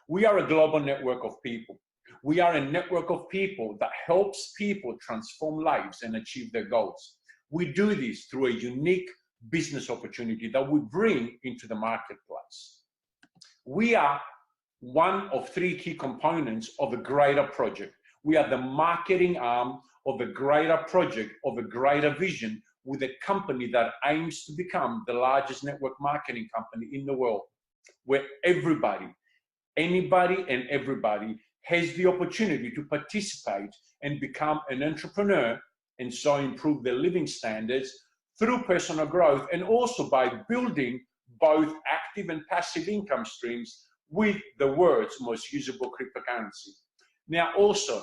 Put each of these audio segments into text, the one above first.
We are a global network of people. We are a network of people that helps people transform lives and achieve their goals. We do this through a unique business opportunity that we bring into the marketplace. We are one of three key components of a greater project. We are the marketing arm of a greater project, of a greater vision, with a company that aims to become the largest network marketing company in the world, where everybody, anybody and everybody has the opportunity to participate and become an entrepreneur, and so improve their living standards through personal growth, and also by building both active and passive income streams with the world's most usable cryptocurrency. Now, also,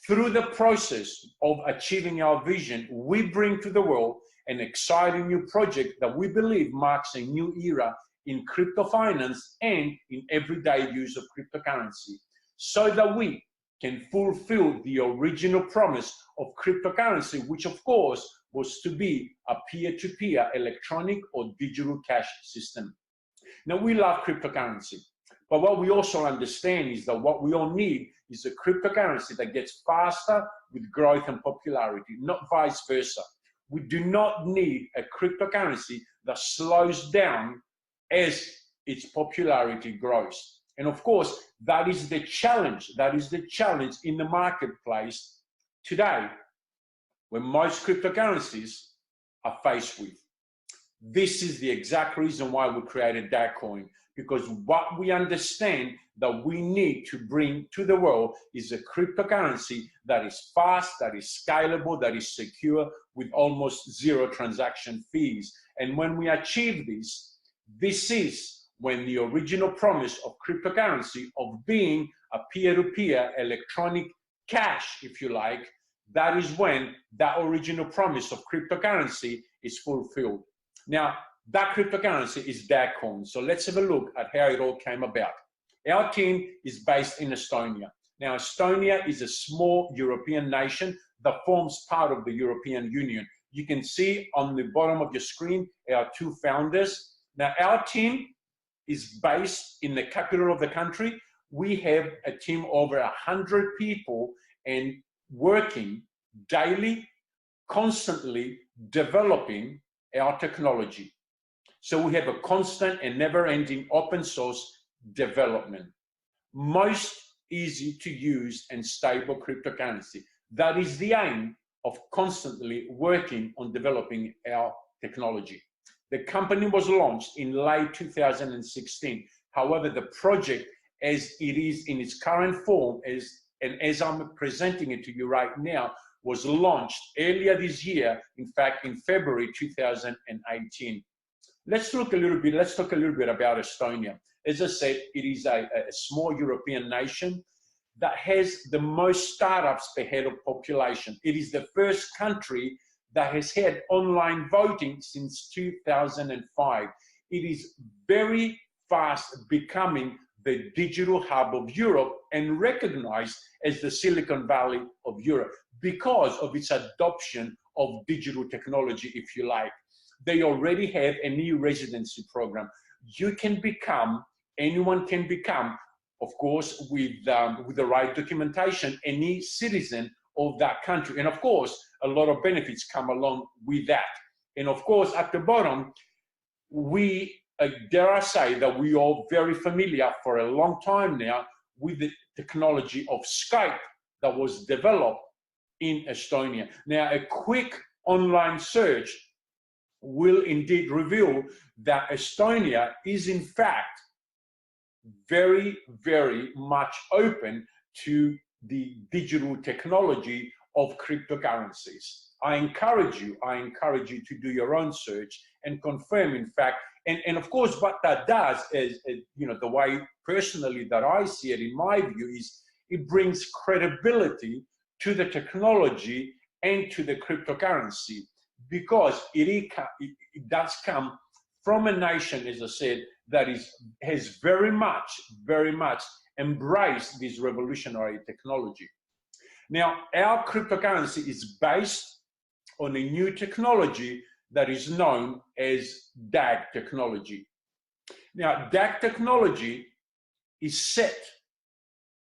through the process of achieving our vision, we bring to the world an exciting new project that we believe marks a new era in crypto finance and in everyday use of cryptocurrency, so that we can fulfill the original promise of cryptocurrency, which of course was to be a peer-to-peer electronic or digital cash system. Now, we love cryptocurrency, but what we also understand is that what we all need is a cryptocurrency that gets faster with growth and popularity, not vice versa. We do not need a cryptocurrency that slows down as its popularity grows. And of course, that is the challenge. That is the challenge in the marketplace today, when most cryptocurrencies are faced with. This is the exact reason why we created Dagcoin, because what we understand that we need to bring to the world is a cryptocurrency that is fast, that is scalable, that is secure, with almost zero transaction fees. And when we achieve this, this is when the original promise of cryptocurrency, of being a peer-to-peer electronic cash, if you like, that is when that original promise of cryptocurrency is fulfilled. Now, that cryptocurrency is Dagcoin. So let's have a look at how it all came about. Our team is based in Estonia. Now, Estonia is a small European nation that forms part of the European Union. You can see on the bottom of your screen our two founders. Now, our team is based in the capital of the country. We have a team over 100 people and working daily, constantly developing our technology. So we have a constant and never-ending open source development. Most easy to use and stable cryptocurrency. That is the aim of constantly working on developing our technology. The company was launched in late 2016. However, the project as it is in its current form, as I'm presenting it to you right now, was launched earlier this year, in fact, in February 2018. Let's talk a little bit about Estonia. As I said, it is a small European nation that has the most startups per head of population. It is the first country that has had online voting since 2005. It is very fast becoming the digital hub of Europe and recognized as the Silicon Valley of Europe because of its adoption of digital technology, if you like. They already have a new residency program. Anyone can become, of course, with the right documentation, any citizen of that country. And of course, a lot of benefits come along with that. And of course, at the bottom, dare I say that we are very familiar for a long time now with the technology of Skype that was developed in Estonia. Now, a quick online search will indeed reveal that Estonia is in fact very, very much open to the digital technology of cryptocurrencies. I encourage you to do your own search and confirm, in fact, and of course, what that does is, the way personally that I see it, in my view, is it brings credibility to the technology and to the cryptocurrency, because it does come from a nation, as I said, that has very much embraced this revolutionary technology. Now, our cryptocurrency is based on a new technology that is known as DAG technology. Now, DAG technology is set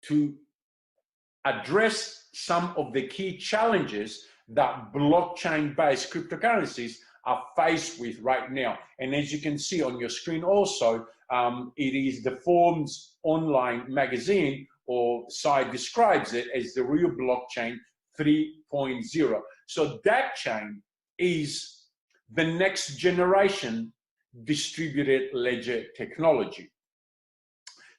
to address some of the key challenges that blockchain-based cryptocurrencies are faced with right now. And as you can see on your screen also, it is the Forbes online magazine or site describes it as the real blockchain 3.0. So Dagchain is the next generation distributed ledger technology.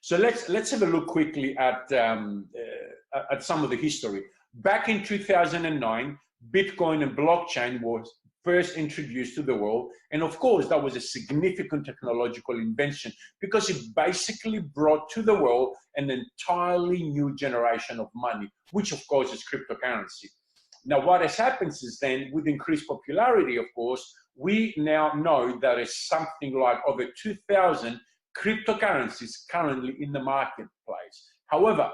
So let's have a look quickly at some of the history. Back in 2009, Bitcoin and blockchain was first introduced to the world, and of course that was a significant technological invention because it basically brought to the world an entirely new generation of money, which of course is cryptocurrency. Now what has happened is then, with increased popularity, of course, we now know there is something like over 2,000 cryptocurrencies currently in the marketplace. However,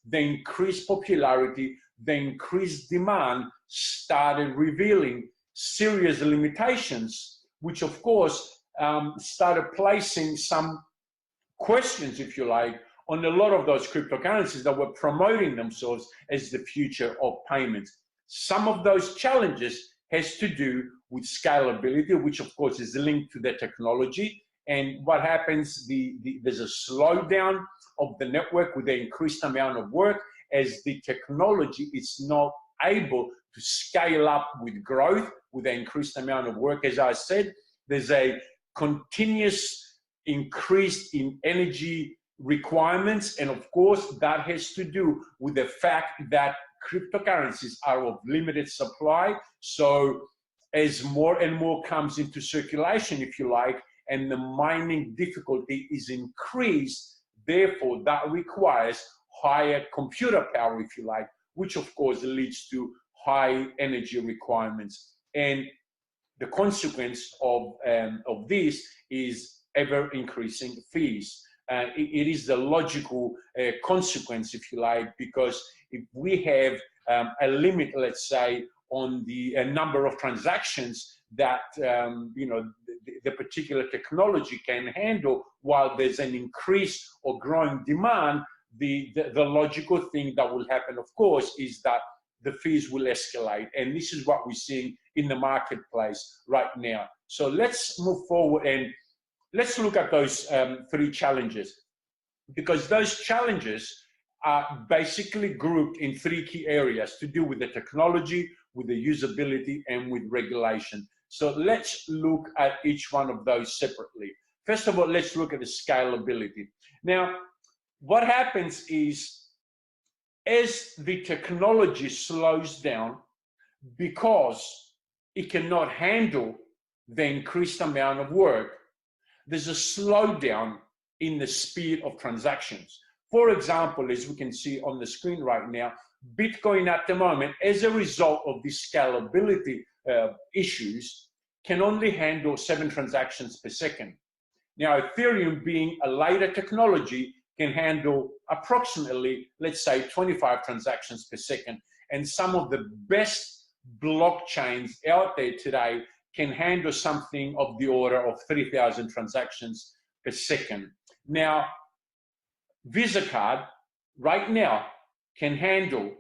the increased popularity, the increased demand started revealing serious limitations, which of course started placing some questions, if you like, on a lot of those cryptocurrencies that were promoting themselves as the future of payments. Some of those challenges has to do with scalability, which of course is linked to the technology. And what happens, there's a slowdown of the network with the increased amount of work as the technology is not able to scale up with growth with the increased amount of work. As I said, there's a continuous increase in energy requirements, and of course that has to do with the fact that cryptocurrencies are of limited supply. So as more and more comes into circulation, if you like, and the mining difficulty is increased, therefore that requires higher computer power, if you like, which of course leads to high energy requirements. And the consequence of this is ever increasing fees. It is the logical consequence, if you like, because if we have a limit, let's say, on the number of transactions that the particular technology can handle, while there's an increase or growing demand, the logical thing that will happen, of course, is that the fees will escalate. And this is what we're seeing in the marketplace right now. So let's move forward and let's look at those three challenges, because those challenges are basically grouped in three key areas to do with the technology, with the usability, and with regulation. So let's look at each one of those separately. First of all, let's look at the scalability. Now, what happens is, as the technology slows down because it cannot handle the increased amount of work, there's a slowdown in the speed of transactions. For example, as we can see on the screen right now, Bitcoin at the moment, as a result of the scalability issues, can only handle 7 transactions per second. Now, Ethereum, being a later technology, can handle approximately, let's say, 25 transactions per second. And some of the best blockchains out there today can handle something of the order of 3,000 transactions per second. Now, Visa card right now can handle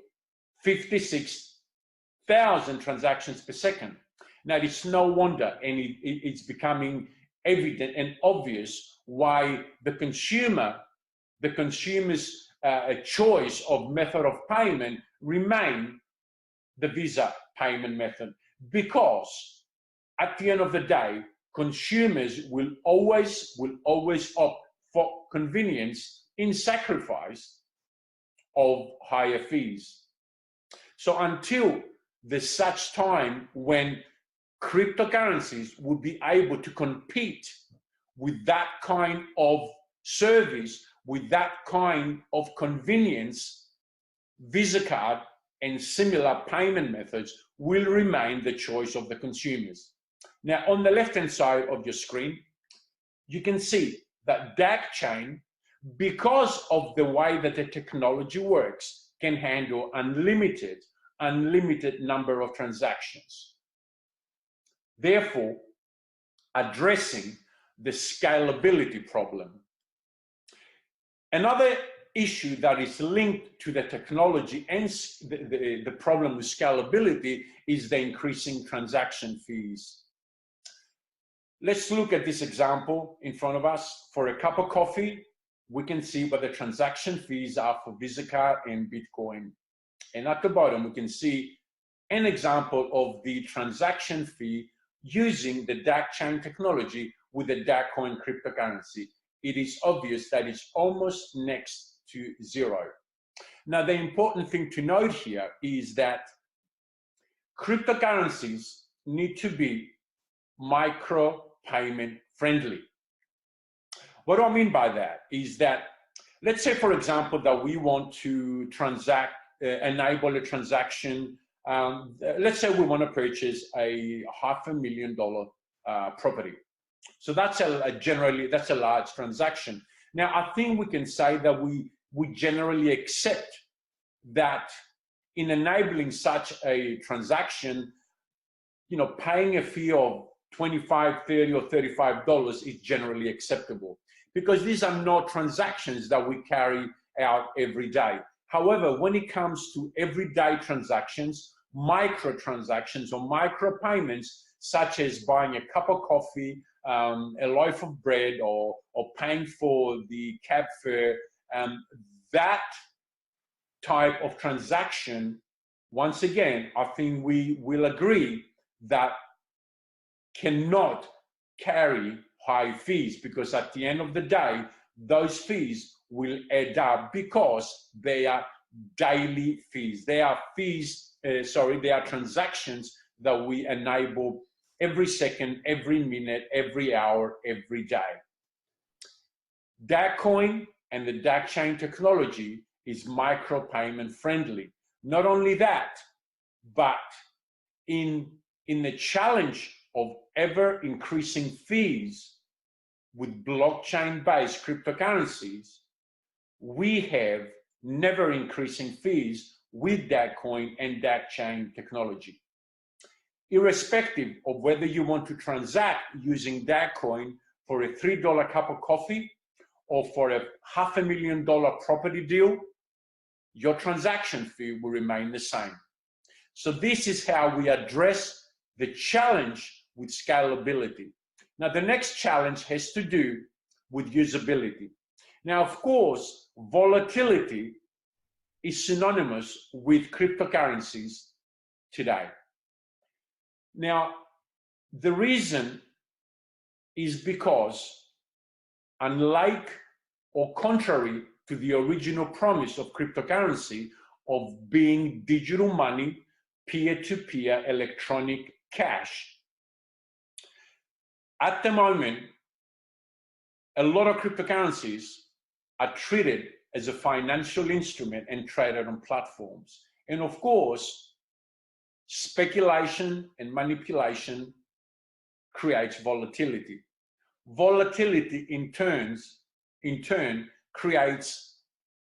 56,000 transactions per second. Now, it's no wonder, and it's becoming evident and obvious why the consumer's choice of method of payment remain the Visa payment method, because at the end of the day, consumers will always opt for convenience in sacrifice of higher fees. So until there's such time when cryptocurrencies would be able to compete with that kind of service, with that kind of convenience, Visa card and similar payment methods will remain the choice of the consumers. Now, on the left-hand side of your screen, you can see that Dagchain, because of the way that the technology works, can handle unlimited number of transactions. Therefore, addressing the scalability problem. Another issue that is linked to the technology and the problem with scalability is the increasing transaction fees. Let's look at this example in front of us. For a cup of coffee, we can see what the transaction fees are for Visa card and Bitcoin. And at the bottom, we can see an example of the transaction fee using the Dagchain technology with the Dagcoin cryptocurrency. It is obvious that it's almost next to zero. Now, the important thing to note here is that cryptocurrencies need to be micro payment friendly. What do I mean by that? Is that, let's say, for example, that we want to enable a transaction. Let's say we want to purchase a $500,000 property. So that's that's a large transaction. Now, I think we can say that we generally accept that in enabling such a transaction, paying a fee of $25, $30, or $35 is generally acceptable, because these are not transactions that we carry out every day. However, when it comes to everyday transactions, micro transactions or micro payments, such as buying a cup of coffee, a loaf of bread, or paying for the cab fare, that type of transaction, once again, I think we will agree that cannot carry high fees, because at the end of the day, those fees will add up because they are daily fees. They are fees, they are transactions that we enable every second, every minute, every hour, every day. Dagcoin and the Dagchain technology is micropayment friendly. Not only that, but in the challenge of ever increasing fees with blockchain-based cryptocurrencies, we have never increasing fees with Dagcoin and Dagchain technology. Irrespective of whether you want to transact using Dagcoin for a $3 cup of coffee or for a $500,000 property deal, your transaction fee will remain the same. So this is how we address the challenge with scalability. Now, the next challenge has to do with usability. Now, of course, volatility is synonymous with cryptocurrencies today. Now, the reason is because, unlike or contrary to the original promise of cryptocurrency of being digital money, peer-to-peer electronic cash, at the moment, a lot of cryptocurrencies are treated as a financial instrument and traded on platforms. And of course, speculation and manipulation creates volatility. Volatility in turn creates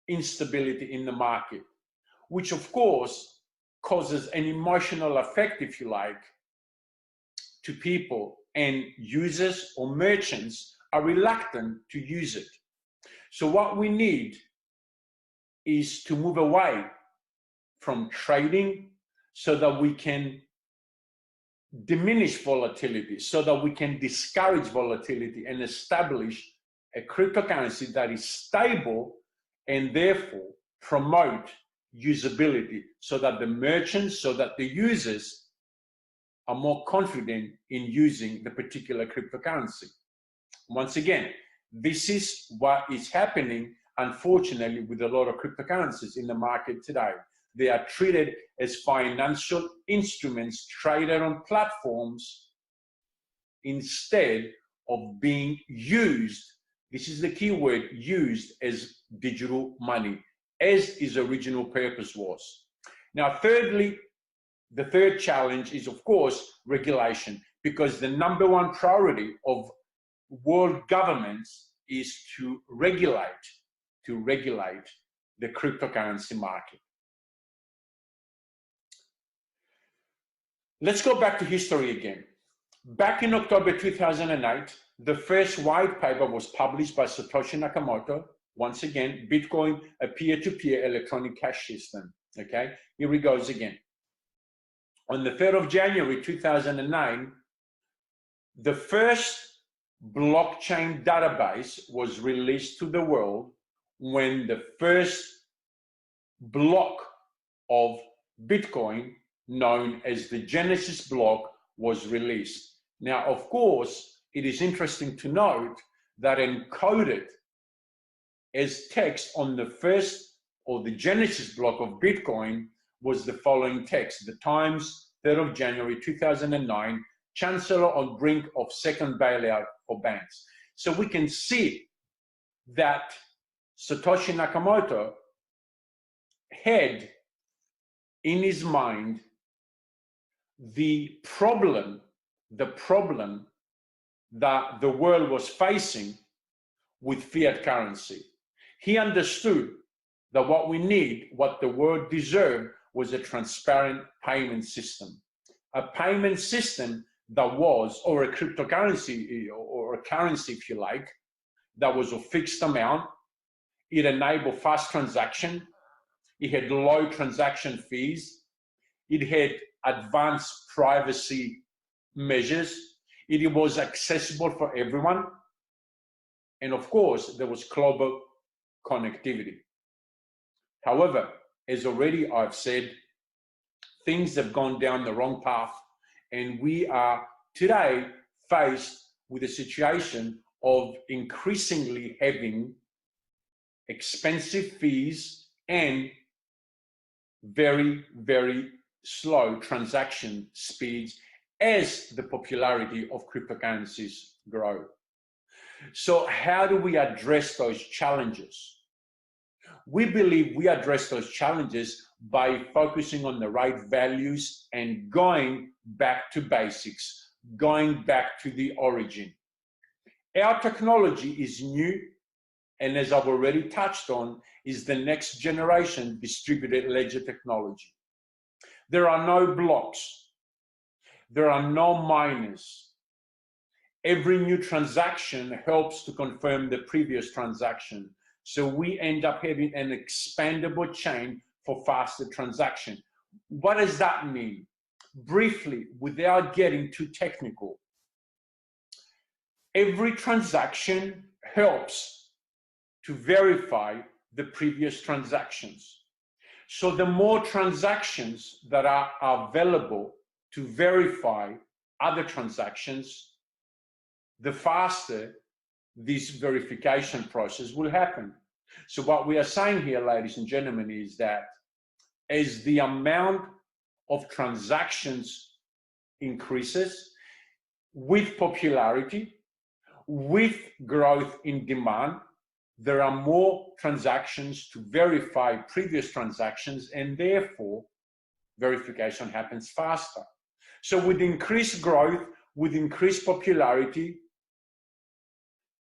instability in the market, which of course causes an emotional effect, if you like, to people, and users or merchants are reluctant to use it. So what we need is to move away from trading so that we can diminish volatility, so that we can discourage volatility and establish a cryptocurrency that is stable and therefore promote usability, so that the merchants, so that the users are more confident in using the particular cryptocurrency. Once again, this is what is happening, unfortunately, with a lot of cryptocurrencies in the market today. They are treated as financial instruments traded on platforms instead of being used, this is the key word, used as digital money, as its original purpose was. Now, thirdly, the third challenge is, of course, regulation, because the number one priority of world governments is to regulate the cryptocurrency market. Let's go back to history again. Back in October 2008, the first white paper was published by Satoshi Nakamoto Once again, Bitcoin, a peer-to-peer electronic cash system. Okay, here we goes again. On the 3rd of January 2009, the first blockchain database was released to the world when the first block of Bitcoin, known as the Genesis block, was released. Now, of course, it is interesting to note that encoded as text on the first or the Genesis block of Bitcoin was the following text: the Times, 3rd of January 2009, Chancellor on brink of second bailout for banks. So we can see that Satoshi Nakamoto had in his mind the problem that the world was facing with fiat currency. He understood that what we need, what the world deserved, was a transparent payment system. A payment system that was, or a cryptocurrency, or a currency, if you like, that was a fixed amount. It enabled fast transaction. It had low transaction fees. It had advanced privacy measures. It was accessible for everyone. And of course, there was global connectivity. However, as already I've said, things have gone down the wrong path, and we are today faced with a situation of increasingly having expensive fees and very, very slow transaction speeds as the popularity of cryptocurrencies grow. So how do we address those challenges? We believe we address those challenges by focusing on the right values and going back to basics, going back to the origin. Our technology is new, and as I've already touched on, is the next generation distributed ledger technology. There are no blocks. There are no miners. Every new transaction helps to confirm the previous transaction. So we end up having an expandable chain for faster transaction. What does that mean? Briefly, without getting too technical, every transaction helps to verify the previous transactions. So the more transactions that are available to verify other transactions, the faster this verification process will happen. So what we are saying here, ladies and gentlemen, is that as the amount of transactions increases, with popularity, with growth in demand, there are more transactions to verify previous transactions, and therefore verification happens faster. So with increased growth, with increased popularity,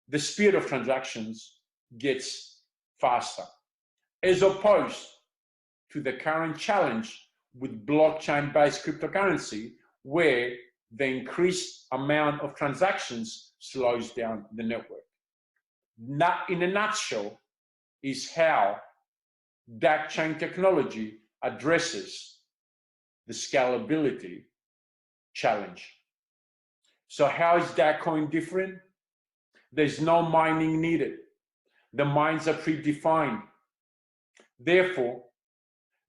the speed of transactions gets faster, as opposed to the current challenge with blockchain-based cryptocurrency, where the increased amount of transactions slows down the network. That, in a nutshell, is how Dagchain technology addresses the scalability challenge. So how is Dagcoin different? There's no mining needed. The mines are predefined. Therefore,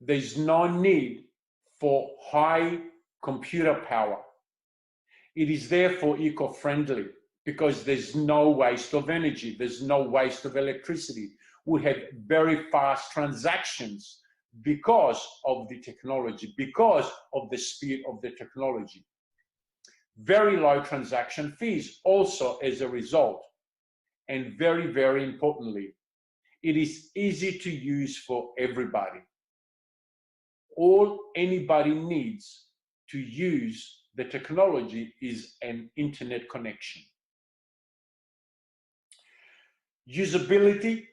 there's no need for high computer power. It is therefore eco-friendly because there's no waste of energy. There's no waste of electricity. We have very fast transactions because of the technology, because of the speed of the technology. Very low transaction fees also as a result. And very, very importantly, it is easy to use for everybody. All anybody needs to use the technology is an internet connection. Usability,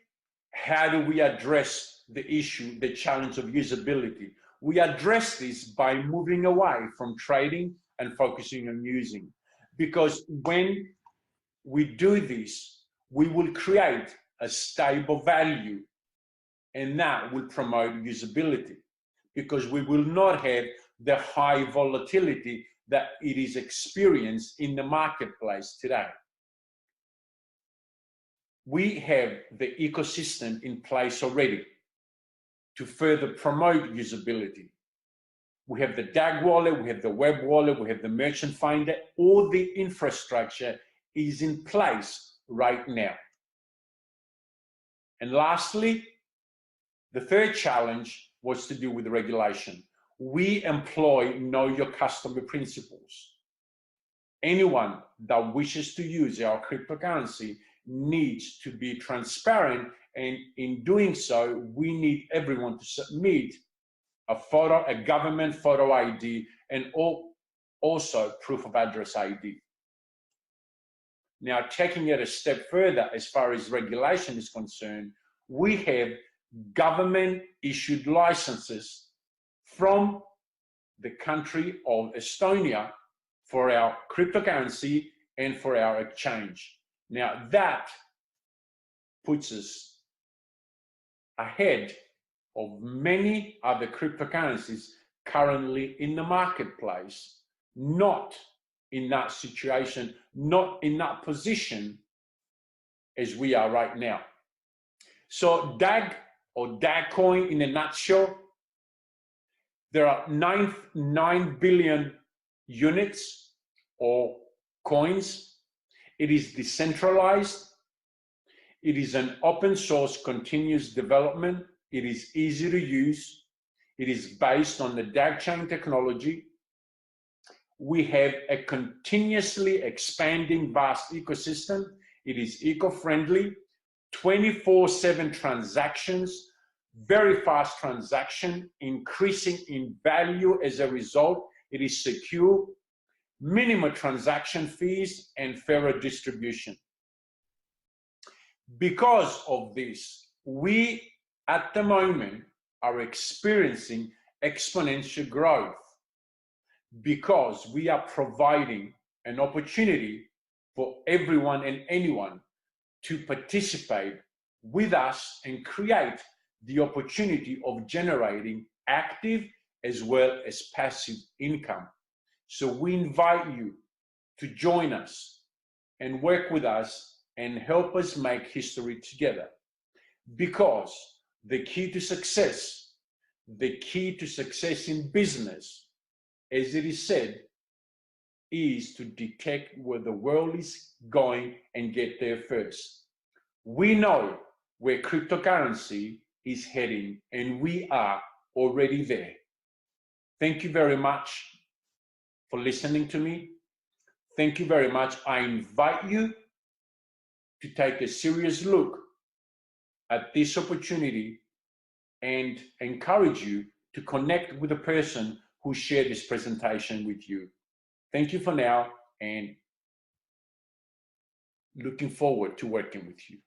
how do we address the issue, the challenge of usability? We address this by moving away from trading and focusing on using. Because when we do this, we will create a stable value, and that will promote usability, because we will not have the high volatility that it is experienced in the marketplace today. We have the ecosystem in place already to further promote usability. We have the DAG wallet, we have the web wallet, we have the merchant finder. All the infrastructure is in place right now. And lastly, the third challenge was to do with the regulation. We employ know your customer principles. Anyone that wishes to use our cryptocurrency needs to be transparent, and in doing so, we need everyone to submit a government photo ID, and also proof of address ID. Now, taking it a step further, as far as regulation is concerned, we have government issued licenses from the country of Estonia for our cryptocurrency and for our exchange. Now, that puts us ahead of many other cryptocurrencies currently in the marketplace, not in that situation, not in that position as we are right now. So DAG, or Dagcoin in a nutshell, there are 9 billion units or coins. It is decentralized. It is an open source continuous development. It is easy to use. It is based on the Dagchain technology. We have a continuously expanding vast ecosystem. It is eco-friendly, 24/7 transactions, very fast transaction, increasing in value as a result. It is secure, minimal transaction fees, and fairer distribution. Because of this, we at the moment are experiencing exponential growth, because we are providing an opportunity for everyone and anyone to participate with us and create the opportunity of generating active as well as passive income. So we invite you to join us and work with us and help us make history together, because the key to success in business, as it is said, is to detect where the world is going and get there first. We know where cryptocurrency is heading, and we are already there. Thank you very much for listening to me. Thank you very much. I invite you to take a serious look at this opportunity and encourage you to connect with the person who shared this presentation with you. Thank you for now, and looking forward to working with you.